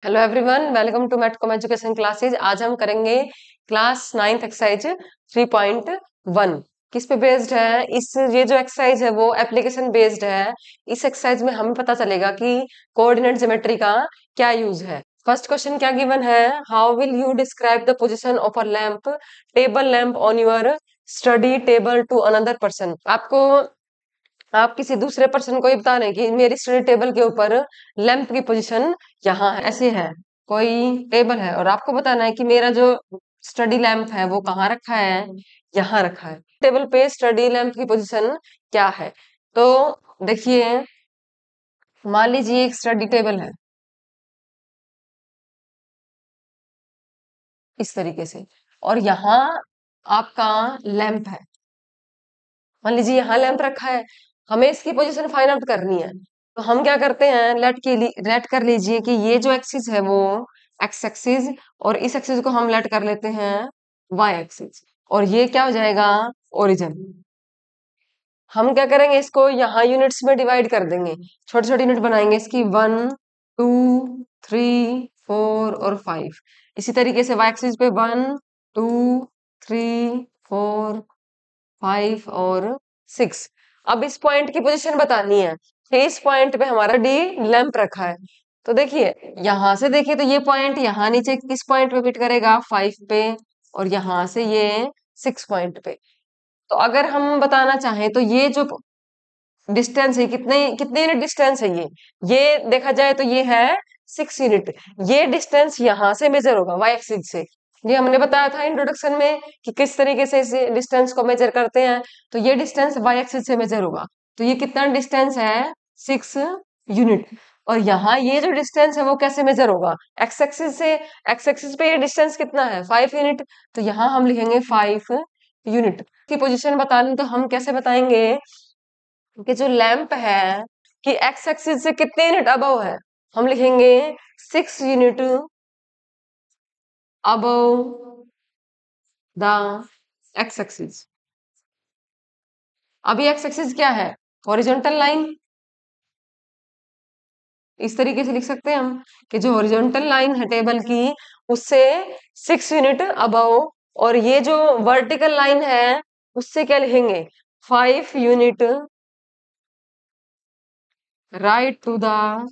Hello everyone, welcome to Mathcom education classes. आज हम करेंगे क्लास 9th एक्सरसाइज 3.1। किस पे बेस्ड है? ये जो एक्सरसाइज है वो एप्लीकेशन बेस्ड है। इस एक्सरसाइज में हमें पता चलेगा कि कोऑर्डिनेट ज्योमेट्री का क्या यूज है। फर्स्ट क्वेश्चन क्या गिवन है? How will you describe the position of a lamp table lamp on your study table to another person. आपको आप किसी दूसरे पर्सन को ये बता रहे हैं कि मेरी स्टडी टेबल के ऊपर लैंप की पोजीशन यहाँ है, ऐसे है। कोई टेबल है और आपको बताना है कि मेरा जो स्टडी लैंप है वो कहाँ रखा है, यहाँ रखा है। टेबल पे स्टडी लैंप की पोजीशन क्या है? तो देखिए, मान लीजिए एक स्टडी टेबल है इस तरीके से, और यहाँ आपका लैंप है। मान लीजिए यहाँ लैंप रखा है, हमें इसकी पोजीशन फाइंड आउट करनी है। तो हम क्या करते हैं, लेट कर लीजिए कि ये जो एक्सिस है वो एक्स एक्सिस, और इस एक्सिस को हम लेट कर लेते हैं वाई एक्सिस, और ये क्या हो जाएगा, ओरिजिन। हम क्या करेंगे, इसको यहाँ यूनिट्स में डिवाइड कर देंगे, छोटे छोटे यूनिट बनाएंगे इसकी, 1 2 3 4 और 5। इसी तरीके से वाई एक्सिस पे 1 2 3 4 5 और 6। अब इस पॉइंट की पोजीशन बतानी है कि इस पॉइंट पे हमारा डी लैंप रखा है। तो देखिए, यहां से देखिए तो ये पॉइंट यहाँ नीचे किस पॉइंट पे फिट करेगा, 5 पे, और यहाँ से ये 6 पॉइंट पे। तो अगर हम बताना चाहें तो ये जो डिस्टेंस है, कितने कितने यूनिट डिस्टेंस है, ये देखा जाए तो ये है 6 यूनिट। ये डिस्टेंस यहाँ से मेजर होगा वाई एक्सिस से। ये हमने बताया था इंट्रोडक्शन में कि किस तरीके से इस डिस्टेंस को मेजर करते हैं। तो ये डिस्टेंस वाई एक्सिस से मेजर होगा। तो ये कितना डिस्टेंस है, 6 यूनिट। और यहाँ ये जो डिस्टेंस है वो कैसे मेजर होगा, एक्स एक्सिस से। एक्स एक्सिस पे ये डिस्टेंस कितना है, 5 यूनिट। तो यहाँ हम लिखेंगे 5 यूनिट की पोजीशन बतानी। तो हम कैसे बताएंगे कि जो लैंप है कि एक्स एक्सिस से कितने यूनिट अबव है, हम लिखेंगे 6 unit above the x axis. अभी एक्स एक्सिस क्या है, हॉरिजॉन्टल लाइन। इस तरीके से लिख सकते हैं हम कि जो हॉरिजॉन्टल लाइन है टेबल की, उससे 6 यूनिट अबव, और ये जो वर्टिकल लाइन है उससे क्या लिखेंगे, 5 unit right to the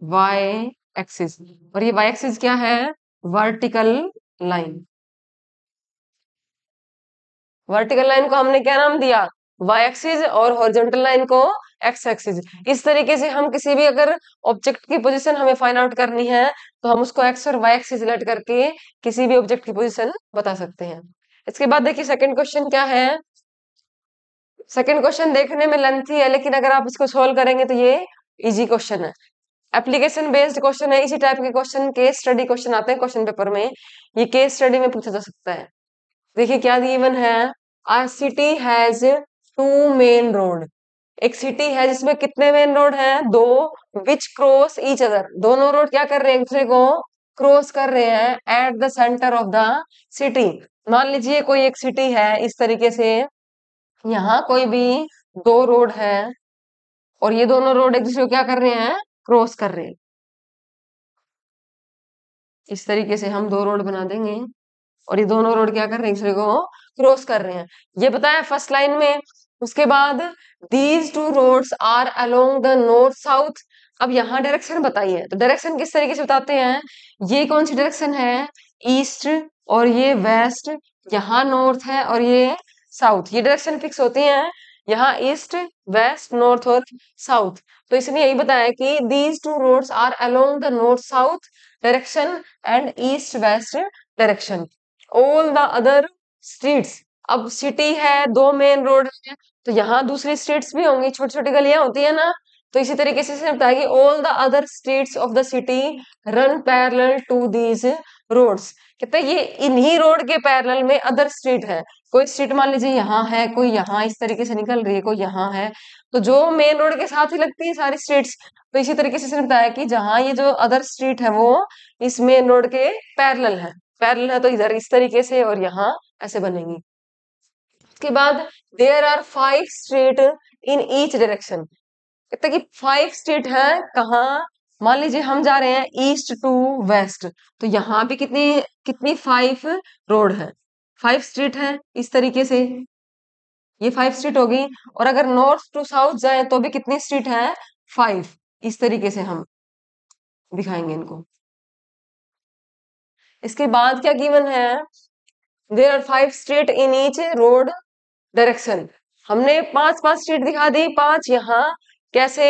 Y axis. और ये वाई एक्सिस क्या है, वर्टिकल लाइन। वर्टिकल लाइन को हमने क्या नाम दिया, वाई एक्सिस, और हॉरिजॉन्टल लाइन को एक्स एक्सिस। इस तरीके से हम किसी भी अगर ऑब्जेक्ट की पोजीशन हमें फाइंड आउट करनी है तो हम उसको एक्स और वाई एक्सिस लेट करके किसी भी ऑब्जेक्ट की पोजीशन बता सकते हैं। इसके बाद देखिए सेकंड क्वेश्चन क्या है। सेकंड क्वेश्चन देखने में लेंथी है, लेकिन अगर आप इसको सोल्व करेंगे तो ये इजी क्वेश्चन है। एप्लीकेशन बेस्ड क्वेश्चन है। इसी टाइप के क्वेश्चन केस स्टडी क्वेश्चन आते हैं क्वेश्चन पेपर में, ये केस स्टडी में पूछा जा सकता है। देखिए क्या गिवन है, अ सिटी हैज 2 मेन रोड। एक सिटी है जिसमें कितने मेन रोड हैं, 2, विच क्रॉस ईच अदर। दोनों रोड क्या कर रहे हैं, एक दूसरे को क्रॉस कर रहे हैं at the centre of the city. मान लीजिए कोई एक सिटी है इस तरीके से, यहाँ कोई भी 2 रोड है, और ये दोनों रोड एक दूसरे को क्या कर रहे हैं, क्रॉस कर रहे हैं। इस तरीके से हम 2 रोड बना देंगे, और ये दोनों रोड क्या कर रहे हैं, एक दूसरे को क्रॉस कर रहे हैं। ये बताया फर्स्ट लाइन में। उसके बाद these 2 roads are along the north south. अब यहाँ डायरेक्शन बताइए, तो डायरेक्शन किस तरीके से बताते हैं, ये कौन सी डायरेक्शन है, ईस्ट, और ये वेस्ट, यहाँ नॉर्थ है और ये साउथ। ये डायरेक्शन फिक्स होती हैं, यहाँ ईस्ट वेस्ट नॉर्थ और साउथ। तो इसने यही बताया कि these 2 roads are along the north south direction and east west direction. All the other streets. अब सिटी है, 2 मेन रोड है, तो यहाँ दूसरी स्ट्रीट्स भी होंगी, छोटी छोटी गलियां होती है ना। तो इसी तरीके से इसने बताया कि all the other streets of the city run parallel to these roads. कहते हैं ये इन्हीं रोड के पैरेलल में अदर स्ट्रीट है। कोई स्ट्रीट मान लीजिए यहाँ है, कोई यहाँ इस तरीके से निकल रही है, कोई यहाँ है, तो जो मेन रोड के साथ ही लगती है सारी स्ट्रीट्स। तो इसी तरीके से इसने बताया कि जहाँ ये जो अदर स्ट्रीट है वो इस मेन रोड के पैरेलल है। पैरेलल है तो इधर इस तरीके से और यहाँ ऐसे बनेंगी। उसके बाद there are 5 street in each direction. कहते कि 5 स्ट्रीट है कहाँ, मान लीजिए हम जा रहे हैं ईस्ट टू वेस्ट, तो यहाँ भी कितनी कितनी 5 रोड है, 5 स्ट्रीट है इस तरीके से, ये 5 स्ट्रीट होगी। और अगर नॉर्थ टू साउथ जाए तो भी कितनी स्ट्रीट है, 5। इस तरीके से हम दिखाएंगे इनको। इसके बाद क्या गिवन है, there are 5 street in each road direction. हमने 5 5 स्ट्रीट दिखा दी, 5 यहाँ कैसे,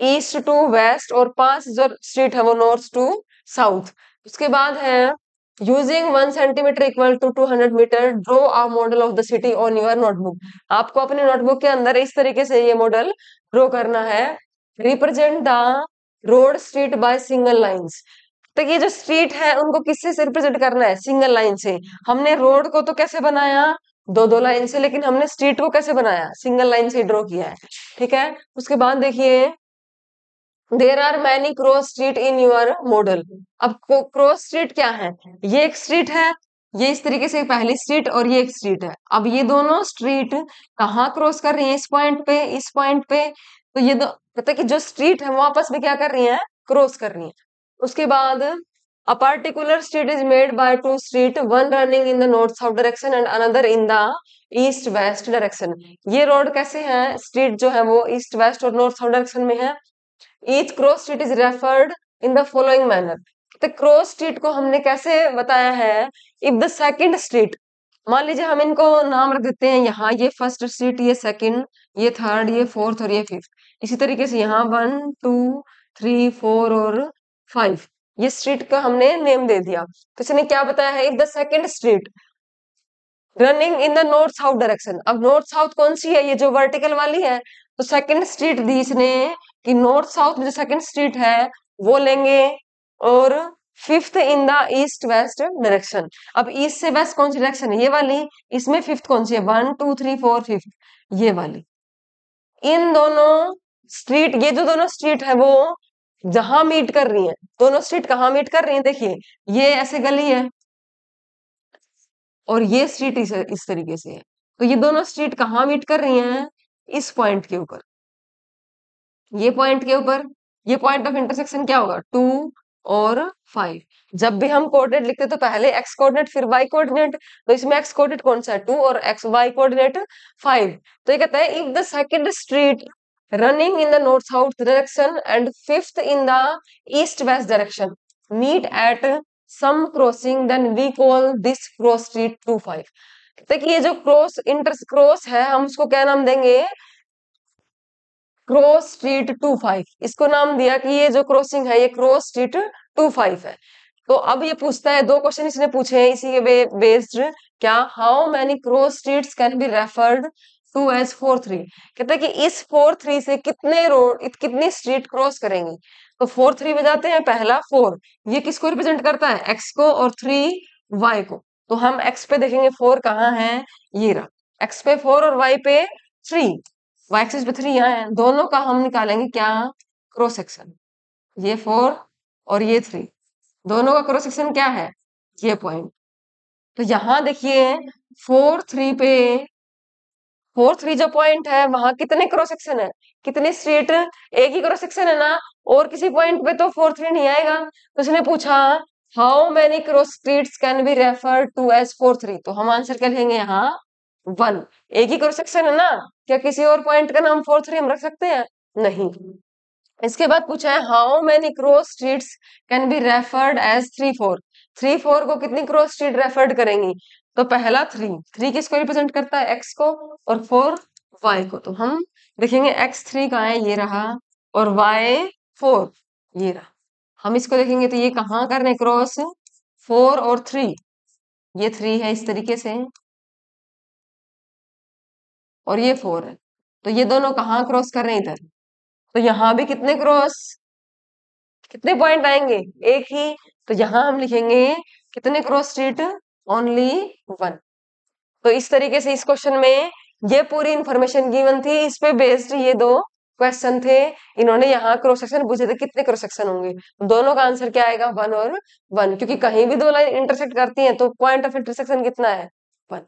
ईस्ट टू वेस्ट, और 5 जो स्ट्रीट है वो नॉर्थ टू साउथ। उसके बाद है using 1 centimetre equal to 200 metre draw a model of the city on your notebook. आपको अपनी नोटबुक के अंदर इस तरीके से ये मॉडल ड्रॉ करना है। Represent the road street by single lines. तो ये जो स्ट्रीट है उनको किससे से रिप्रेजेंट करना है, सिंगल लाइन से। हमने रोड को तो कैसे बनाया, दो दो लाइन से, लेकिन हमने स्ट्रीट को कैसे बनाया, सिंगल लाइन से ड्रॉ किया है। ठीक है, उसके बाद देखिए there are many cross street in your model. अब क्रॉस स्ट्रीट क्या है, ये एक स्ट्रीट है, ये इस तरीके से पहली स्ट्रीट और ये एक स्ट्रीट है। अब ये दोनों स्ट्रीट कहाँ क्रॉस कर रही है, इस पॉइंट पे, इस पॉइंट पे। तो ये दो पता है कि जो स्ट्रीट है वो आपस में क्या कर रही है, क्रॉस कर रही है। उसके बाद a particular street is made by two street, one running in the north south direction and another in the east west direction। ये रोड कैसे है, स्ट्रीट जो है वो ईस्ट वेस्ट और नॉर्थ साउथ डायरेक्शन में है। Each cross street is referred in the following manner. तो क्रॉस स्ट्रीट को हमने कैसे बताया है, इफ द सेकंड स्ट्रीट, मान लीजिए हम इनको नाम रख देते हैं, यहाँ ये फर्स्ट स्ट्रीट, ये सेकंड, ये थर्ड, ये फोर्थ और ये फिफ्थ। इसी तरीके से यहाँ 1 2 3 4 और 5, ये स्ट्रीट का हमने नेम दे दिया। तो इसने क्या बताया है, if the second street running in the north south direction. अब नॉर्थ साउथ कौन सी है, ये जो वर्टिकल वाली है। तो सेकंड स्ट्रीट दी इसने कि नॉर्थ साउथ में जो सेकंड स्ट्रीट है वो लेंगे, और fifth in the east west direction. अब ईस्ट से वेस्ट कौन सी डायरेक्शन है, ये वाली, इसमें फिफ्थ कौन सी है, 1 2 3 4 5, ये वाली। इन दोनों स्ट्रीट, ये जो दोनों स्ट्रीट है वो जहां मीट कर रही है, दोनों स्ट्रीट कहाँ मीट कर रही है, देखिए ये ऐसे गली है और ये स्ट्रीट इस तरीके से है। तो ये दोनों स्ट्रीट कहाँ मीट कर रही हैं, इस पॉइंट के ऊपर, ये पॉइंट के ऊपर। ये पॉइंट ऑफ इंटरसेक्शन क्या होगा, 2 और 5। जब भी हम कोऑर्डिनेट लिखते हैं तो पहले एक्स कोऑर्डिनेट फिर वाई कोऑर्डिनेट, तो इसमें एक्स कोऑर्डिनेट कौन सा है, 2, और एक्स वाई कोऑर्डिनेट 5। तो ये कहता है if the second street running in the north south direction and fifth in the east west direction meet at some crossing then we call this cross street 2 5। कहते हैं कि ये जो क्रॉस इंटर क्रॉस है हम उसको क्या नाम देंगे, क्रॉस स्ट्रीट 2 5। इसको नाम दिया कि ये जो क्रॉसिंग है ये क्रॉस स्ट्रीट 2 5 है। तो अब ये पूछता है, दो क्वेश्चन इसने पूछे हैं इसी के बेस्ड, क्या, how many cross streets can be referred to as 4 3। कहता है कि इस 4 3 से कितने रोड, कितनी स्ट्रीट क्रॉस करेंगे। तो 4 3 में जाते हैं, पहला 4, ये किसको रिप्रेजेंट करता है, एक्स को, और 3 वाई को। तो हम एक्स पे देखेंगे 4 कहाँ है, ये रहा, एक्स पे 4 और वाई पे 3, वाई एक्सिस पे 3 यहाँ है। दोनों का हम निकालेंगे क्या, क्रॉस सेक्शन। ये 4 और ये 3, दोनों का क्रॉस सेक्शन क्या है, ये पॉइंट। तो यहाँ देखिए 4 3 पे, 4 3 जो पॉइंट है वहां कितने क्रॉस सेक्शन है, कितनी स्ट्रीट, एक ही क्रॉस सेक्शन है ना, और किसी पॉइंट पे तो 4 3 नहीं आएगा। तो उसने पूछा how many cross streets can be refer to as 4 3। तो हम आंसर क्या लेंगे यहाँ, 1। एक ही क्रॉस सेक्शन है ना, क्या किसी और पॉइंट का नाम 4 3 हम रख सकते हैं, नहीं। इसके बाद पूछा है how many cross streets can be referred as 3 4। 3 4 को कितनी क्रॉस स्ट्रीट रेफर्ड करेंगी, तो पहला 3, 3 किसको रिप्रेजेंट करता है, एक्स को, और 4 वाई को। तो हम देखेंगे एक्स 3 कहाँ है, ये रहा, और वाई 4 ये रहा। हम इसको देखेंगे तो ये कहाँ कर रहे हैं क्रॉस, 4 और 3, ये 3 है इस तरीके से, और ये 4 है। तो ये दोनों कहाँ क्रॉस कर रहे हैं, इधर। तो यहाँ भी कितने क्रॉस, कितने पॉइंट आएंगे, एक ही। तो यहाँ हम लिखेंगे कितने क्रॉस स्ट्रीट, ओनली 1। तो इस तरीके से इस क्वेश्चन में ये पूरी इंफॉर्मेशन गिवन थी, इस पे बेस्ड ये दो क्वेश्चन थे। इन्होंने यहाँ क्रॉस सेक्शन पूछे थे, कितने क्रॉस सेक्शन होंगे, दोनों का आंसर क्या आएगा, 1 और 1, क्योंकि कहीं भी दो लाइन इंटरसेक्ट करती हैं तो पॉइंट ऑफ इंटरसेक्शन कितना है, 1।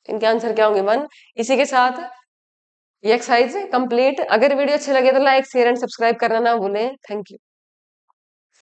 इनके आंसर क्या होंगे, 1। इसी के साथ ये एक्सरसाइज कंप्लीट। अगर वीडियो अच्छे लगे तो लाइक शेयर एंड सब्सक्राइब करना ना भूलें। Thank you.